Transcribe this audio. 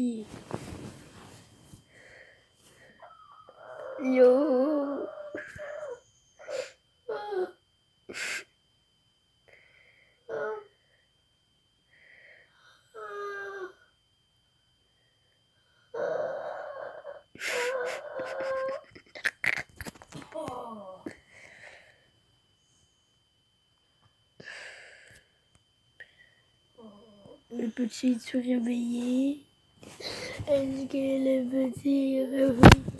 petit. Yo. Le petit se réveiller. Est-ce que le petit est réveillé?